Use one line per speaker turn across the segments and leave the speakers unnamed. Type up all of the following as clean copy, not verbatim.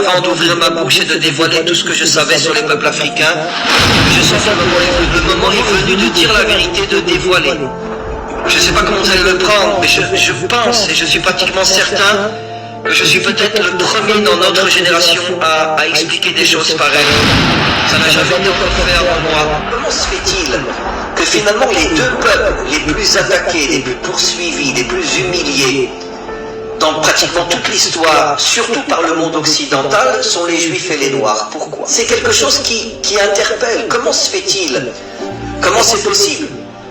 avant d'ouvrir ma bouche et de dévoiler tout ce que je savais sur les peuples africains, je sens que le moment est venu de dire la vérité, de dévoiler. Je ne sais pas comment vous allez le prendre, mais je pense et je suis pratiquement certain que je suis peut-être le premier dans notre génération à expliquer des choses pareilles. Ça n'a jamais été encore fait avant moi. Comment se fait-il que finalement les deux peuples les plus attaqués, les plus poursuivis, les plus humiliés dans pratiquement toute l'histoire, surtout par le monde occidental, sont les Juifs et les Noirs? Pourquoi? C'est quelque chose qui interpelle. Comment se fait-il? Comment c'est possible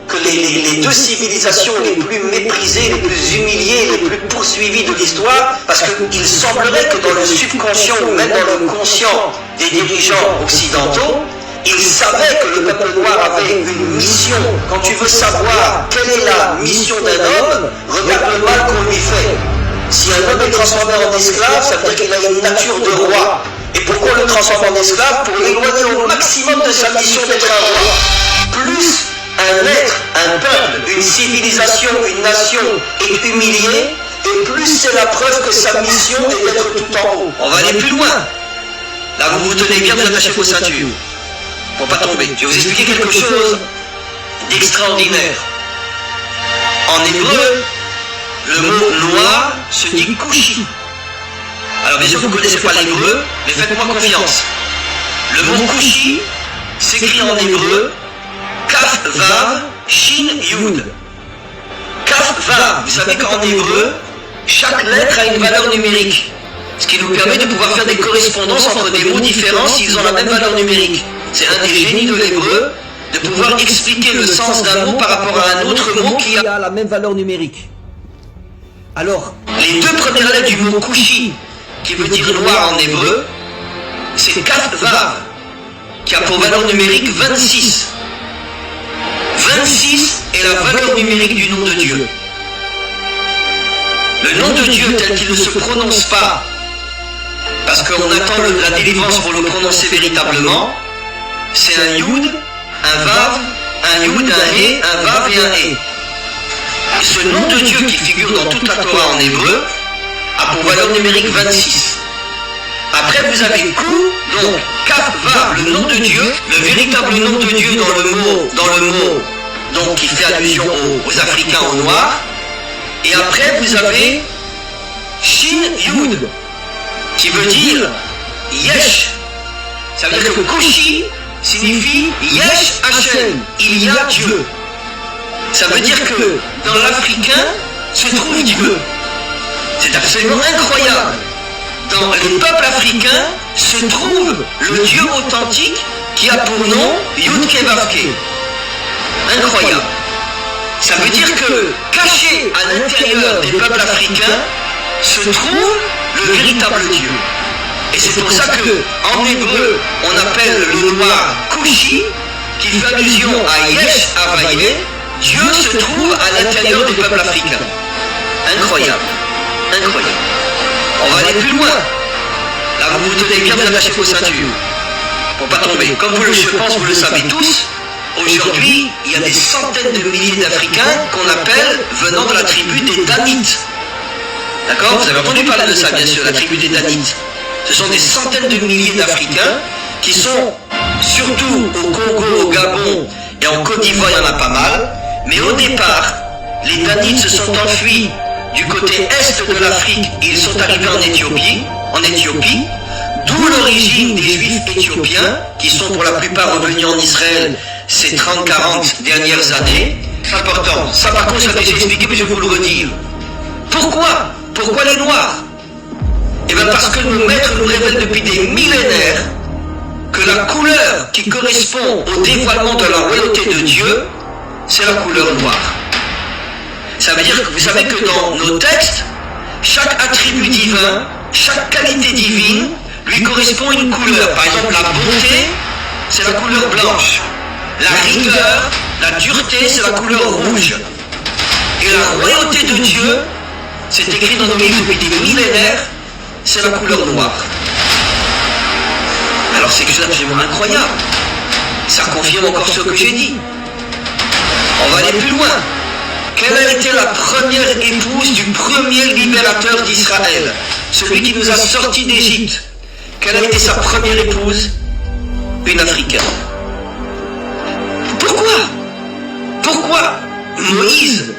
que les deux civilisations les plus méprisées, les plus humiliées, les plus poursuivies de l'histoire, parce qu'il semblerait que dans le subconscient ou même dans le conscient des dirigeants occidentaux, ils savaient que le peuple noir avait une mission. Quand tu veux savoir quelle est la mission d'un homme, regarde le mal qu'on lui fait. Si un homme est transformé en esclave, ça veut dire qu'il a une nature de roi. Et pourquoi le transformer en esclave? Pour l'éloigner au maximum de sa mission d'être un roi. Plus un être, un peuple, une civilisation, une nation est humiliée, et plus c'est la preuve que sa mission est d'être tout en haut. On va aller plus loin. Là, vous vous tenez bien, vous attachez vos ceintures pour pas tomber. Je vais vous expliquer quelque chose d'extraordinaire. En hébreu, le mot noir se dit kushi. Alors bien sûr, vous ne connaissez pas l'hébreu, mais faites-moi confiance. Le mot kushi s'écrit en hébreu Kaf Vav Shin Yud. Kaf Vav, vous savez qu'en hébreu, chaque lettre a une valeur numérique. Ce qui nous permet de pouvoir faire des correspondances entre des mots différents s'ils ont la même valeur numérique. C'est un des génies de l'hébreu, de pouvoir expliquer le sens d'un mot par rapport à un autre mot qui a la même valeur numérique. Alors, les deux premières lettres du mot kushi, qui veut dire noir en hébreu, c'est Kaf Vav, qui a pour valeur numérique 26. 26 est la valeur numérique du nom de Dieu. Le nom de Dieu tel qu'il ne se prononce pas, parce qu'on attend la délivrance pour le prononcer véritablement, c'est un Yud, un Vav, un Yud, un He, un Vav et un He. Et ce nom de Dieu qui figure dans toute la Torah en hébreu a pour valeur numérique 26. Après vous avez Kou, donc Kaf Vav, le nom de Dieu, le véritable nom de Dieu dans le mot, donc qui fait allusion aux Africains en noir. Et après vous avez Shin Yud, qui veut dire Yesh. Ça veut dire que Kushi signifie Yesh Hashem, il y a Dieu. Ça veut dire que dans l'Africain se trouve Dieu. C'est absolument incroyable. Dans les peuples africains se trouve le Dieu authentique qui a pour nom Yud-Ke Vav-Ke. Incroyable. Ça veut dire que caché à l'intérieur des peuples africains se trouve le véritable Dieu. Et c'est pour ça que en hébreu on appelle le noir Kushi, qui fait allusion à Yesh Havaye. Dieu se trouve à l'intérieur des peuples africains. Incroyable. Incroyable. On va aller plus loin. Là, vous vous tenez bien, vous attachez vos ceintures pour pas tomber. Comme je pense, vous le savez tous, aujourd'hui, il y a des centaines de milliers d'Africains qu'on appelle venant de la tribu des Danites. D'accord? Vous avez entendu parler de ça, bien sûr, la tribu des Danites. Ce sont des centaines de milliers d'Africains qui sont, surtout au Congo, au Gabon et en Côte d'Ivoire, il y en a pas mal. Mais au départ, les Danites se sont enfuis du côté est de l'Afrique et ils sont arrivés en Éthiopie, d'où l'origine des Juifs éthiopiens, qui sont pour la plupart revenus en Israël ces 30-40 dernières années. C'est important. Ça par contre, ça a déjà expliqué, mais je vais vous le redire. Pourquoi? Pourquoi les Noirs? Eh bien parce que nos maîtres nous révèlent depuis des millénaires que la couleur qui correspond au dévoilement de la royauté de Dieu, c'est la couleur noire. Ça veut dire que vous savez que dans nos textes, chaque attribut divin, chaque qualité divine lui correspond une couleur. Par exemple, la bonté, c'est la couleur blanche. La rigueur, la dureté, c'est la couleur rouge. Et la royauté de Dieu, c'est écrit dans nos livres depuis des millénaires, c'est la couleur noire. Alors c'est quelque chose d'absolument incroyable. Ça confirme encore ce que j'ai dit. On va aller plus loin. Quelle a été la première épouse du premier libérateur d'Israël? Celui qui nous a sortis d'Égypte. quelle a été sa première épouse? Une Africaine. Pourquoi Moïse?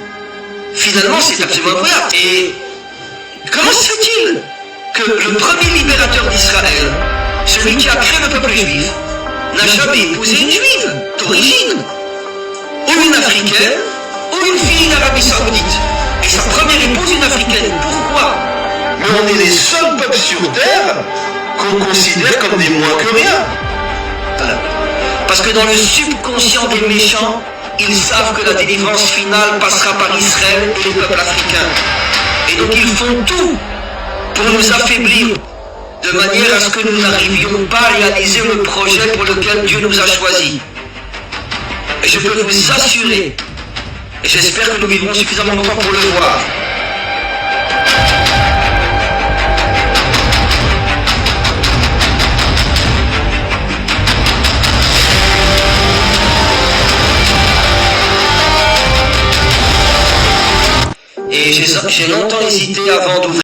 Finalement, c'est absolument incroyable. Et comment se fait-il que le premier libérateur d'Israël, celui qui a créé le peuple juif, n'a jamais épousé une juive d'origine, ou une africaine, ou une fille d'Arabie Saoudite? Et sa première épouse, une africaine. Pourquoi? Mais on est les seuls peuples sur terre qu'on considère comme des moins que rien. Parce que dans le subconscient des méchants, ils savent que la délivrance finale passera par Israël et les peuples africains. Et donc ils font tout pour nous affaiblir, de manière à ce que nous n'arrivions pas à réaliser le projet pour lequel Dieu nous a choisis. Et je peux vous assurer, et j'espère que nous vivrons suffisamment longtemps pour le voir, et j'ai longtemps hésité avant d'ouvrir